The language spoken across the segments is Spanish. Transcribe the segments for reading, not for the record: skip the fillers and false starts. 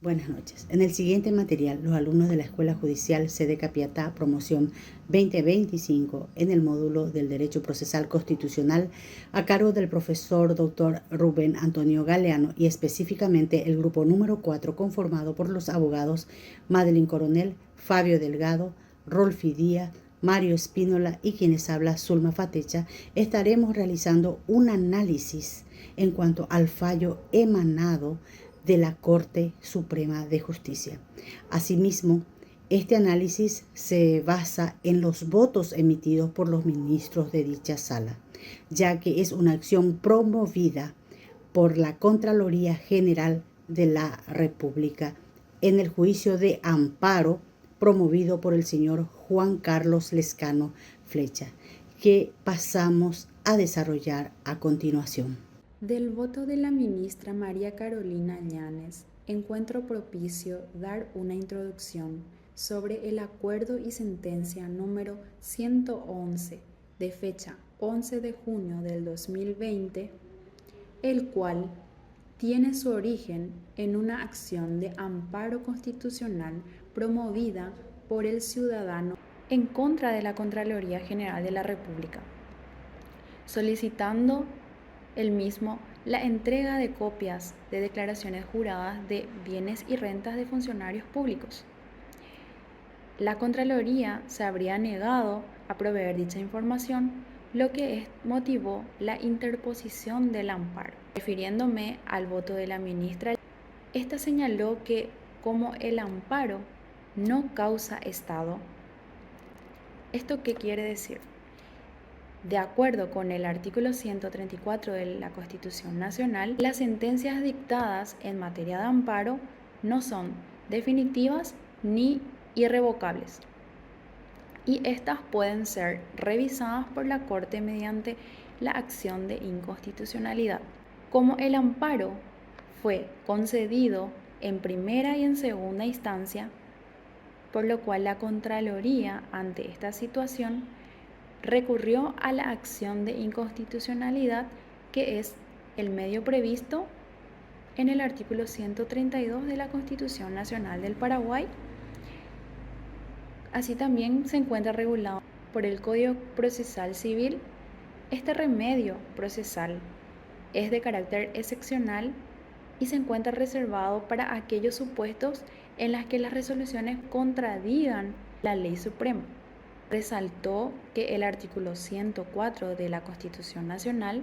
Buenas noches. En el siguiente material, los alumnos de la Escuela Judicial Sede Capiatá, promoción 2025, en el módulo del Derecho Procesal Constitucional, a cargo del profesor Dr. Rubén Antonio Galeano y específicamente el grupo número 4, conformado por los abogados Madeline Coronel, Fabio Delgado, Rolfi Díaz, Mario Espínola y quienes habla Zulma Fatecha, estaremos realizando un análisis en cuanto al fallo emanado de la Corte Suprema de Justicia. Asimismo, este análisis se basa en los votos emitidos por los ministros de dicha sala, ya que es una acción promovida por la Contraloría General de la República en el juicio de amparo promovido por el señor Juan Carlos Lescano Flecha, que pasamos a desarrollar a continuación. Del voto de la ministra María Carolina Llanes, encuentro propicio dar una introducción sobre el acuerdo y sentencia número 111 de fecha 11 de junio del 2020, el cual tiene su origen en una acción de amparo constitucional promovida por el ciudadano en contra de la Contraloría General de la República, solicitando el mismo la entrega de copias de declaraciones juradas de bienes y rentas de funcionarios públicos. La Contraloría se habría negado a proveer dicha información, lo que motivó la interposición del amparo. Refiriéndome al voto de la ministra, esta señaló que como el amparo no causa estado, ¿esto qué quiere decir? De acuerdo con el artículo 134 de la Constitución Nacional, las sentencias dictadas en materia de amparo no son definitivas ni irrevocables, y estas pueden ser revisadas por la Corte mediante la acción de inconstitucionalidad. Como el amparo fue concedido en primera y en segunda instancia, por lo cual la Contraloría, ante esta situación, recurrió a la acción de inconstitucionalidad, que es el medio previsto en el artículo 132 de la Constitución Nacional del Paraguay. Así también se encuentra regulado por el Código Procesal Civil. Este remedio procesal es de carácter excepcional y se encuentra reservado para aquellos supuestos en los que las resoluciones contradigan la ley suprema. Resaltó que el artículo 104 de la Constitución Nacional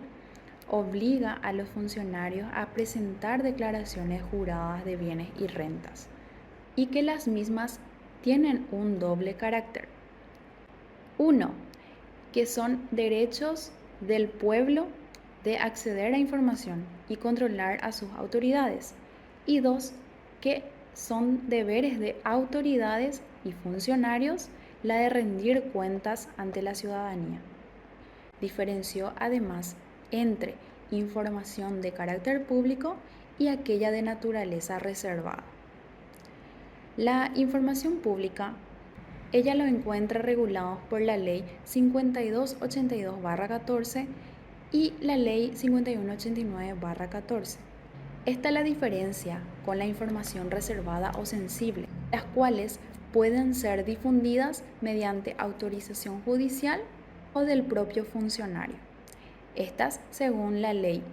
obliga a los funcionarios a presentar declaraciones juradas de bienes y rentas, y que las mismas tienen un doble carácter. Uno, que son derechos del pueblo de acceder a información y controlar a sus autoridades. Y dos, que son deberes de autoridades y funcionarios la de rendir cuentas ante la ciudadanía. Diferenció además entre información de carácter público y aquella de naturaleza reservada. La información pública, ella lo encuentra regulado por la Ley 5282/14 y la Ley 5189/14. Esta es la diferencia con la información reservada o sensible, las cuales pueden ser difundidas mediante autorización judicial o del propio funcionario. Estas según la Ley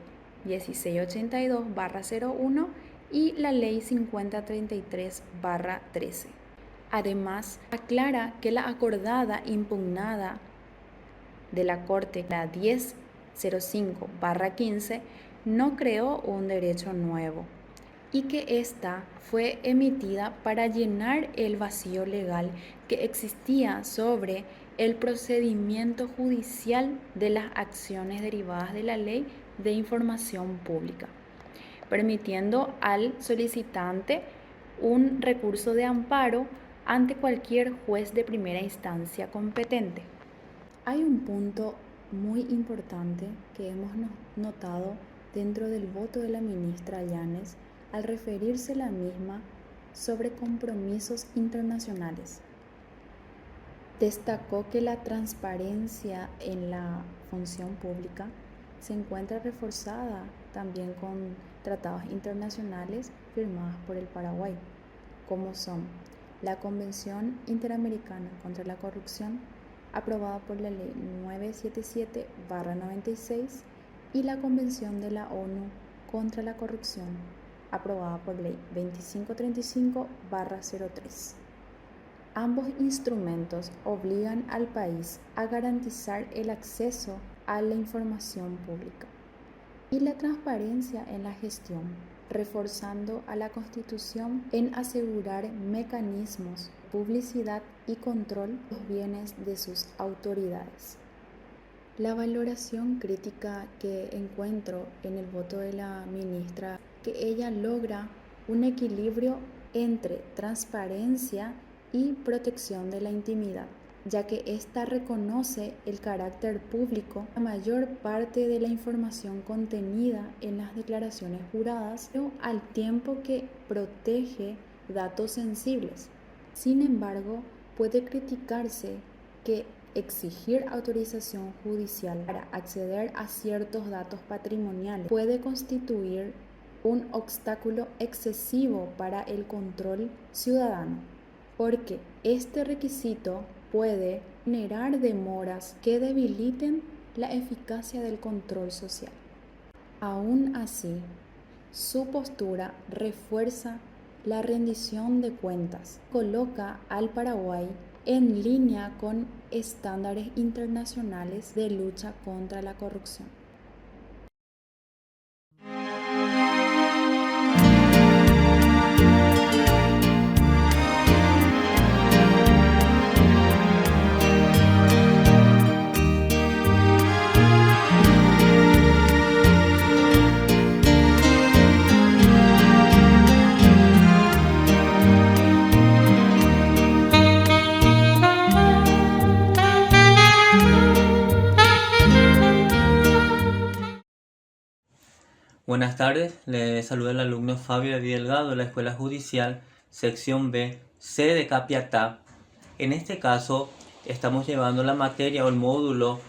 1682/01 y la Ley 5033/13. Además, aclara que la acordada impugnada de la Corte, la 1005/15, no creó un derecho nuevo y que ésta fue emitida para llenar el vacío legal que existía sobre el procedimiento judicial de las acciones derivadas de la Ley de Información Pública, permitiendo al solicitante un recurso de amparo ante cualquier juez de primera instancia competente. Hay un punto muy importante que hemos notado dentro del voto de la ministra Llanes al referirse la misma sobre compromisos internacionales. Destacó que la transparencia en la función pública se encuentra reforzada también con tratados internacionales firmadas por el Paraguay, como son la Convención Interamericana contra la Corrupción, aprobada por la Ley 977/96, y la Convención de la ONU contra la Corrupción, aprobada por Ley 2535/03. Ambos instrumentos obligan al país a garantizar el acceso a la información pública y la transparencia en la gestión, reforzando a la Constitución en asegurar mecanismos de publicidad y control de los bienes de sus autoridades. La valoración crítica que encuentro en el voto de la ministra, que ella logra un equilibrio entre transparencia y protección de la intimidad, ya que ésta reconoce el carácter público de la mayor parte de la información contenida en las declaraciones juradas, pero al tiempo que protege datos sensibles. Sin embargo, puede criticarse que exigir autorización judicial para acceder a ciertos datos patrimoniales puede constituir un obstáculo excesivo para el control ciudadano, porque este requisito puede generar demoras que debiliten la eficacia del control social. Aún así, su postura refuerza la rendición de cuentas, coloca al Paraguay en línea con estándares internacionales de lucha contra la corrupción. Buenas tardes, le saluda el alumno Fabio David Delgado de la Escuela Judicial, sección B, C de Capiatá. En este caso, estamos llevando la materia o el módulo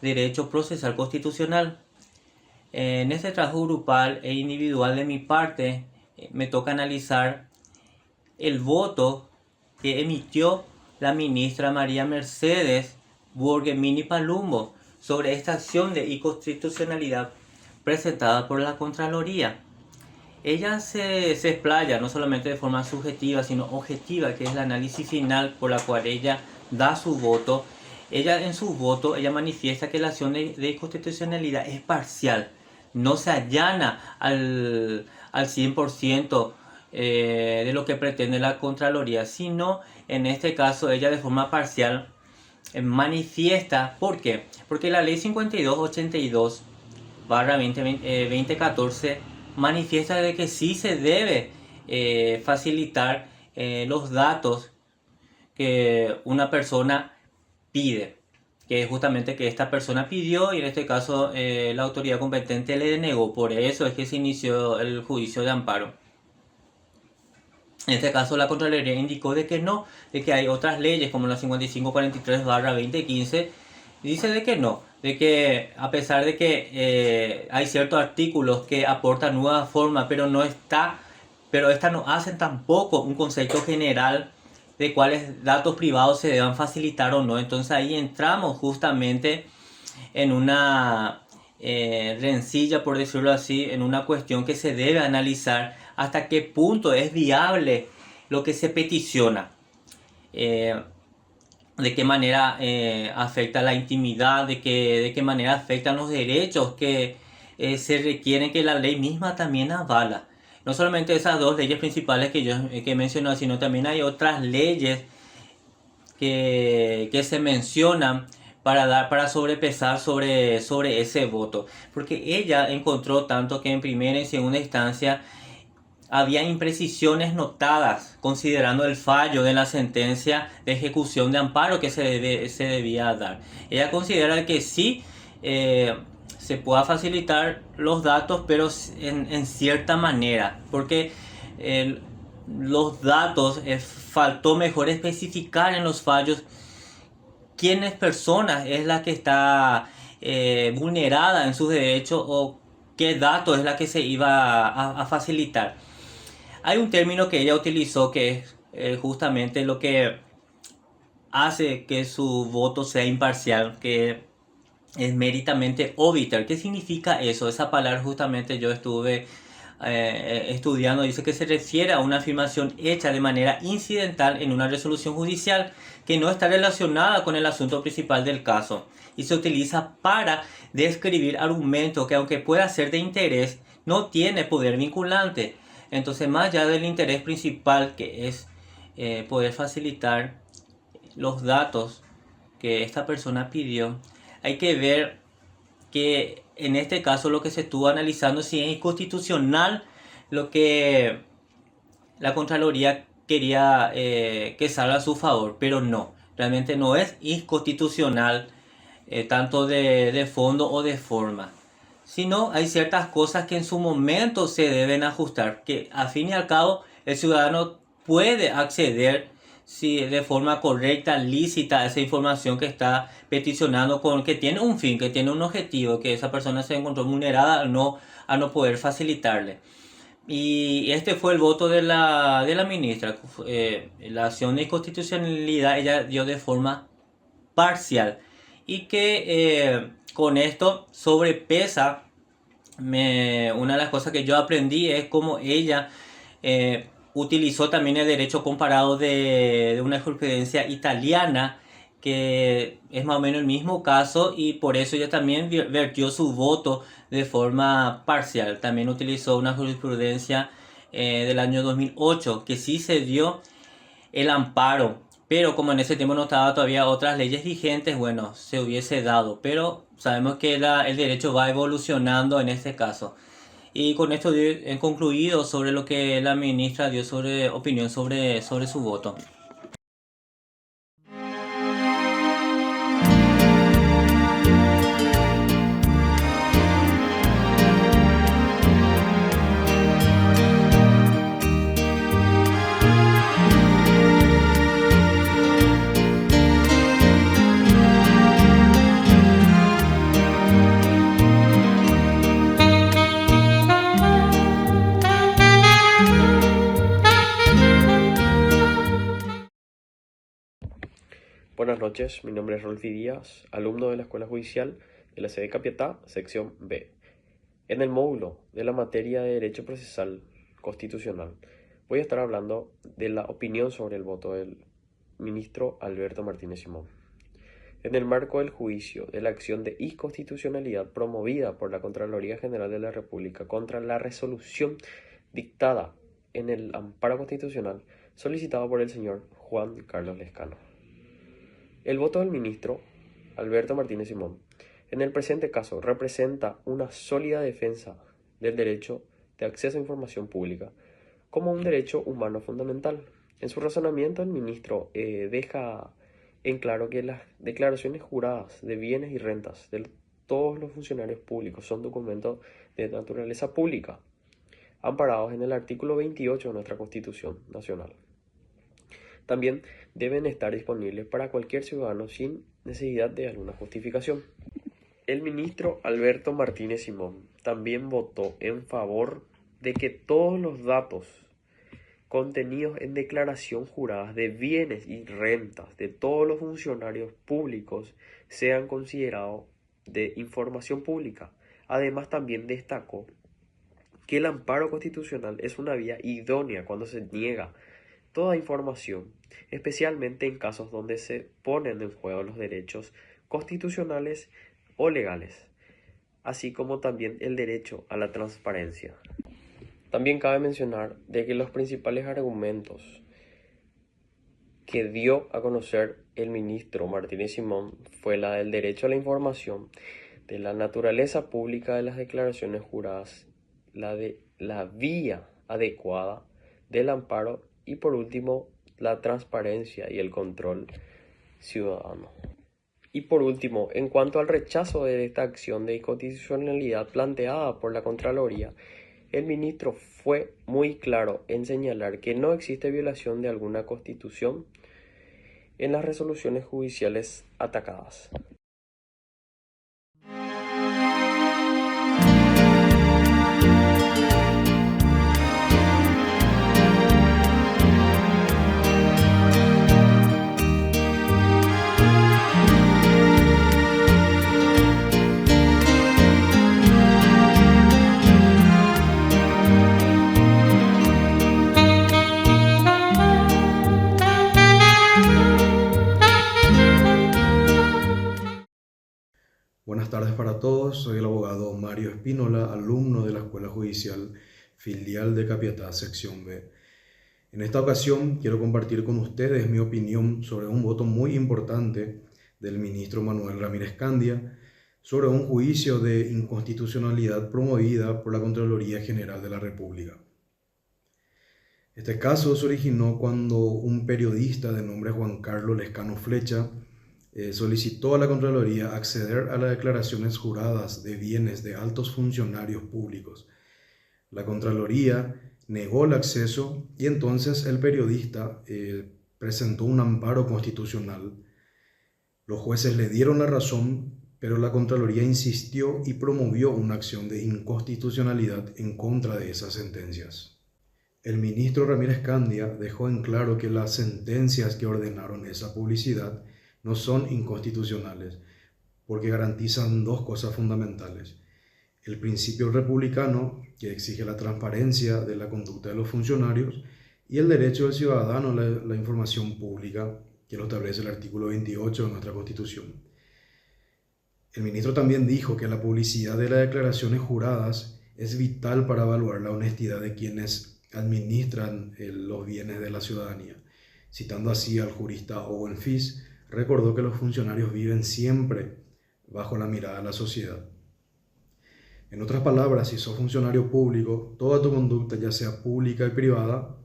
Derecho Procesal Constitucional. En este trabajo grupal e individual de mi parte, me toca analizar el voto que emitió la ministra María Mercedes Burguemini Palumbo sobre esta acción de inconstitucionalidad presentada por la Contraloría. Ella se explaya no solamente de forma subjetiva, sino objetiva, que es el análisis final por la cual ella da su voto. En su voto, ella manifiesta que la acción de inconstitucionalidad es parcial, no se allana al 100% de lo que pretende la Contraloría, sino en este caso ella de forma parcial manifiesta. ¿Por qué? Porque la ley 5282/2014 manifiesta de que sí se debe facilitar los datos que una persona pide, que es justamente que esta persona pidió, y en este caso la autoridad competente le denegó. Por eso es que se inició el juicio de amparo. En este caso la Contraloría indicó de que no, de que hay otras leyes como la 5543/2015, dice de que no, de que a pesar de que hay ciertos artículos que aportan nueva forma, pero estas no hacen tampoco un concepto general de cuáles datos privados se deban facilitar o no. Entonces ahí entramos justamente en una rencilla, por decirlo así, en una cuestión que se debe analizar hasta qué punto es viable lo que se peticiona. De qué manera afecta la intimidad, de qué manera afectan los derechos que se requieren, que la ley misma también avala. No solamente esas dos leyes principales que yo he mencionado, sino también hay otras leyes que se mencionan para sobrepesar sobre ese voto. Porque ella encontró tanto que en primera y segunda instancia había imprecisiones notadas, considerando el fallo de la sentencia de ejecución de amparo que se debía dar. Ella considera que sí se pueda facilitar los datos, pero en cierta manera, porque los datos faltó mejor especificar en los fallos quiénes personas es la que está vulnerada en sus derechos o qué datos es la que se iba a facilitar. Hay un término que ella utilizó que es justamente lo que hace que su voto sea imparcial, que es meritamente obiter. ¿Qué significa eso? Esa palabra justamente yo estuve estudiando, dice que se refiere a una afirmación hecha de manera incidental en una resolución judicial que no está relacionada con el asunto principal del caso y se utiliza para describir argumentos que, aunque pueda ser de interés, no tiene poder vinculante. Entonces, más allá del interés principal, que es poder facilitar los datos que esta persona pidió, hay que ver que en este caso lo que se estuvo analizando si es inconstitucional lo que la Contraloría quería que salga a su favor, pero no, realmente no es inconstitucional tanto de fondo o de forma, sino hay ciertas cosas que en su momento se deben ajustar, que a fin y al cabo el ciudadano puede acceder si de forma correcta, lícita, a esa información que está peticionando, con que tiene un fin, que tiene un objetivo, que esa persona se encontró vulnerada a no poder facilitarle. Y este fue el voto de la ministra. La acción de inconstitucionalidad ella dio de forma parcial y que con esto sobrepesa. Una de las cosas que yo aprendí es cómo ella utilizó también el derecho comparado de una jurisprudencia italiana, que es más o menos el mismo caso, y por eso ella también vertió su voto de forma parcial. También utilizó una jurisprudencia del año 2008, que sí se dio el amparo, pero como en ese tiempo no estaba todavía otras leyes vigentes, bueno, se hubiese dado, pero sabemos que el derecho va evolucionando en este caso. Y con esto he concluido sobre lo que la ministra dio sobre opinión sobre su voto. Buenas noches, mi nombre es Rolfi Díaz, alumno de la Escuela Judicial de la sede Capiatá, sección B. En el módulo de la materia de Derecho Procesal Constitucional voy a estar hablando de la opinión sobre el voto del ministro Alberto Martínez Simón. En el marco del juicio de la acción de inconstitucionalidad promovida por la Contraloría General de la República contra la resolución dictada en el amparo constitucional solicitado por el señor Juan Carlos Lescano. El voto del ministro Alberto Martínez Simón en el presente caso representa una sólida defensa del derecho de acceso a información pública como un derecho humano fundamental. En su razonamiento, el ministro deja en claro que las declaraciones juradas de bienes y rentas de todos los funcionarios públicos son documentos de naturaleza pública, amparados en el artículo 28 de nuestra Constitución Nacional. También deben estar disponibles para cualquier ciudadano sin necesidad de alguna justificación. El ministro Alberto Martínez Simón también votó en favor de que todos los datos contenidos en declaración juradas de bienes y rentas de todos los funcionarios públicos sean considerados de información pública. Además, también destacó que el amparo constitucional es una vía idónea cuando se niega toda información, especialmente en casos donde se ponen en juego los derechos constitucionales o legales, así como también el derecho a la transparencia. También cabe mencionar de que los principales argumentos que dio a conocer el ministro Martínez Simón fue la del derecho a la información, de la naturaleza pública de las declaraciones juradas, la de la vía adecuada del amparo y por último la transparencia y el control ciudadano. Y por último, en cuanto al rechazo de esta acción de inconstitucionalidad planteada por la Contraloría, el ministro fue muy claro en señalar que no existe violación de alguna constitución en las resoluciones judiciales atacadas. Buenas tardes para todos, soy el abogado Mario Espínola, alumno de la Escuela Judicial Filial de Capiatá, sección B. En esta ocasión quiero compartir con ustedes mi opinión sobre un voto muy importante del ministro Manuel Ramírez Candia sobre un juicio de inconstitucionalidad promovida por la Contraloría General de la República. Este caso se originó cuando un periodista de nombre Juan Carlos Lescano Flecha solicitó a la Contraloría acceder a las declaraciones juradas de bienes de altos funcionarios públicos. La Contraloría negó el acceso y entonces el periodista presentó un amparo constitucional. Los jueces le dieron la razón, pero la Contraloría insistió y promovió una acción de inconstitucionalidad en contra de esas sentencias. El ministro Ramírez Candia dejó en claro que las sentencias que ordenaron esa publicidad no son inconstitucionales, porque garantizan dos cosas fundamentales: el principio republicano, que exige la transparencia de la conducta de los funcionarios, y el derecho del ciudadano a la información pública, que lo establece el artículo 28 de nuestra Constitución. El ministro también dijo que la publicidad de las declaraciones juradas es vital para evaluar la honestidad de quienes administran los bienes de la ciudadanía. Citando así al jurista Owen Fis, recordó que los funcionarios viven siempre bajo la mirada de la sociedad. En otras palabras, si sos funcionario público, toda tu conducta, ya sea pública y privada,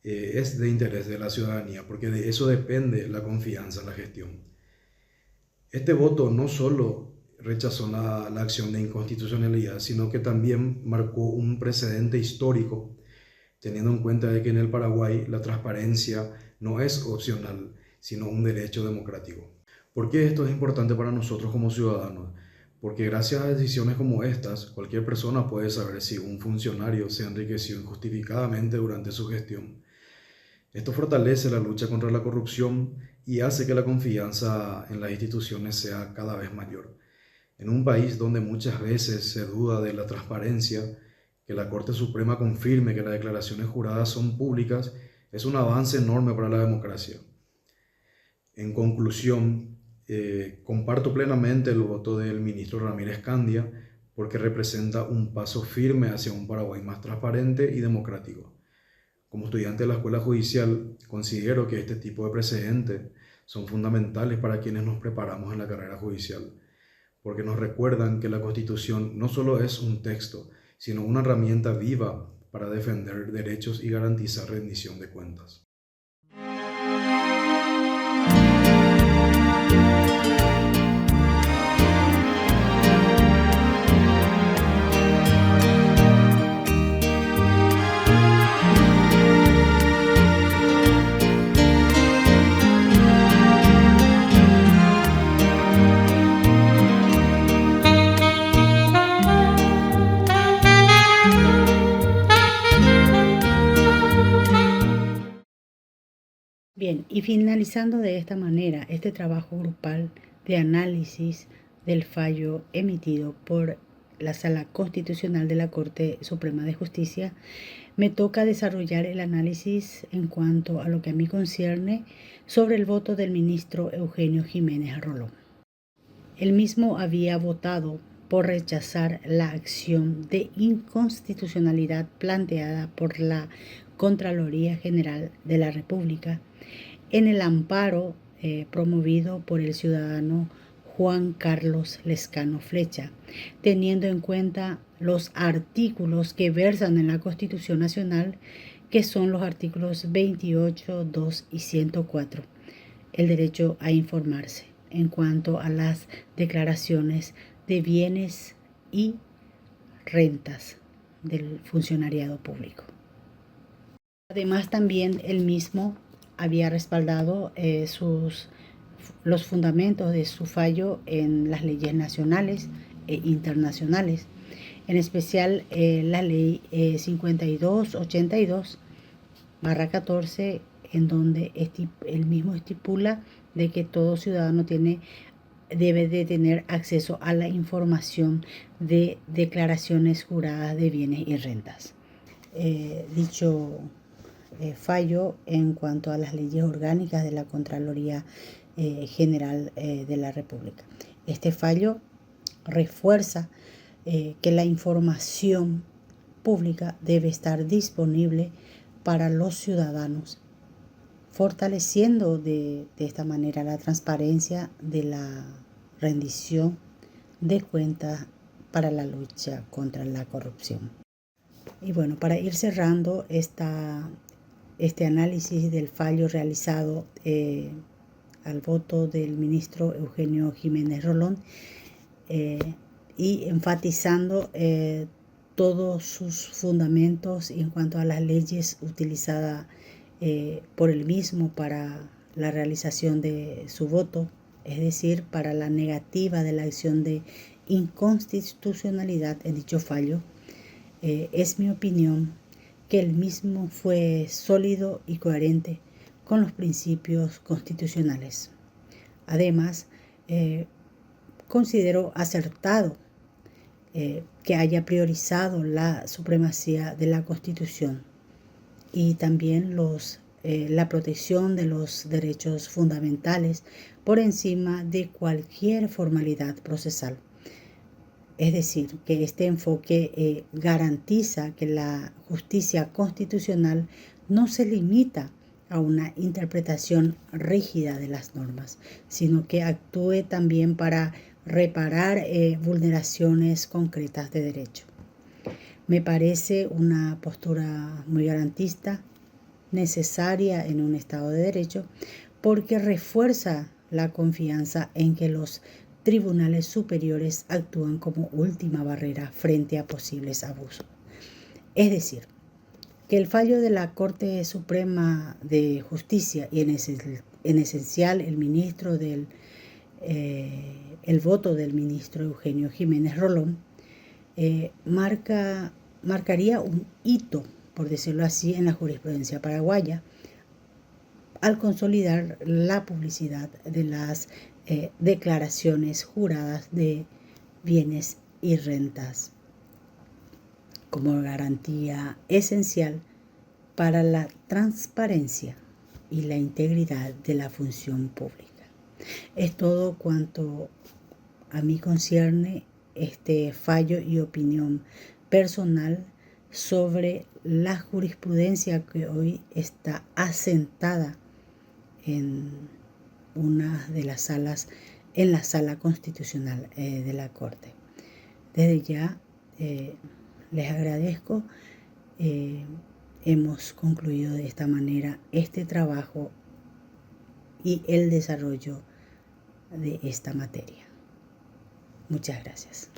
es de interés de la ciudadanía, porque de eso depende la confianza en la gestión. Este voto no solo rechazó la acción de inconstitucionalidad, sino que también marcó un precedente histórico, teniendo en cuenta de que en el Paraguay la transparencia no es opcional, sino un derecho democrático. ¿Por qué esto es importante para nosotros como ciudadanos? Porque gracias a decisiones como estas, cualquier persona puede saber si un funcionario se enriqueció injustificadamente durante su gestión. Esto fortalece la lucha contra la corrupción y hace que la confianza en las instituciones sea cada vez mayor. En un país donde muchas veces se duda de la transparencia, que la Corte Suprema confirme que las declaraciones juradas son públicas es un avance enorme para la democracia. En conclusión, comparto plenamente el voto del ministro Ramírez Candia porque representa un paso firme hacia un Paraguay más transparente y democrático. Como estudiante de la Escuela Judicial, considero que este tipo de precedentes son fundamentales para quienes nos preparamos en la carrera judicial, porque nos recuerdan que la Constitución no solo es un texto, sino una herramienta viva para defender derechos y garantizar rendición de cuentas. Bien, y finalizando de esta manera este trabajo grupal de análisis del fallo emitido por la Sala Constitucional de la Corte Suprema de Justicia, me toca desarrollar el análisis en cuanto a lo que a mí concierne sobre el voto del ministro Eugenio Jiménez Rolón. Él mismo había votado por rechazar la acción de inconstitucionalidad planteada por la Contraloría General de la República en el amparo promovido por el ciudadano Juan Carlos Lescano Flecha, teniendo en cuenta los artículos que versan en la Constitución Nacional, que son los artículos 28, 2 y 104, el derecho a informarse en cuanto a las declaraciones de bienes y rentas del funcionariado público. Además, también él mismo había respaldado los fundamentos de su fallo en las leyes nacionales e internacionales, en especial la ley 5282/14, en donde él mismo estipula de que todo ciudadano debe de tener acceso a la información de declaraciones juradas de bienes y rentas. Dicho fallo en cuanto a las leyes orgánicas de la Contraloría General de la República. Este fallo refuerza que la información pública debe estar disponible para los ciudadanos, fortaleciendo de esta manera la transparencia de la rendición de cuentas para la lucha contra la corrupción. Y bueno, para ir cerrando este análisis del fallo realizado al voto del ministro Eugenio Jiménez Rolón y enfatizando todos sus fundamentos en cuanto a las leyes utilizadas por él mismo para la realización de su voto, es decir, para la negativa de la acción de inconstitucionalidad en dicho fallo. Es mi opinión que el mismo fue sólido y coherente con los principios constitucionales. Además, considero acertado que haya priorizado la supremacía de la Constitución y también la protección de los derechos fundamentales por encima de cualquier formalidad procesal. Es decir, que este enfoque garantiza que la justicia constitucional no se limita a una interpretación rígida de las normas, sino que actúe también para reparar vulneraciones concretas de derecho. Me parece una postura muy garantista, necesaria en un Estado de Derecho, porque refuerza la confianza en que los tribunales superiores actúan como última barrera frente a posibles abusos. Es decir, que el fallo de la Corte Suprema de Justicia y en esencial el voto del ministro Eugenio Jiménez Rolón marcaría un hito, por decirlo así, en la jurisprudencia paraguaya al consolidar la publicidad de las declaraciones juradas de bienes y rentas como garantía esencial para la transparencia y la integridad de la función pública. Es todo cuanto a mí concierne este fallo y opinión personal sobre la jurisprudencia que hoy está asentada en una de las salas, en la sala constitucional de la Corte. Desde ya les agradezco. Hemos concluido de esta manera este trabajo y el desarrollo de esta materia. Muchas gracias.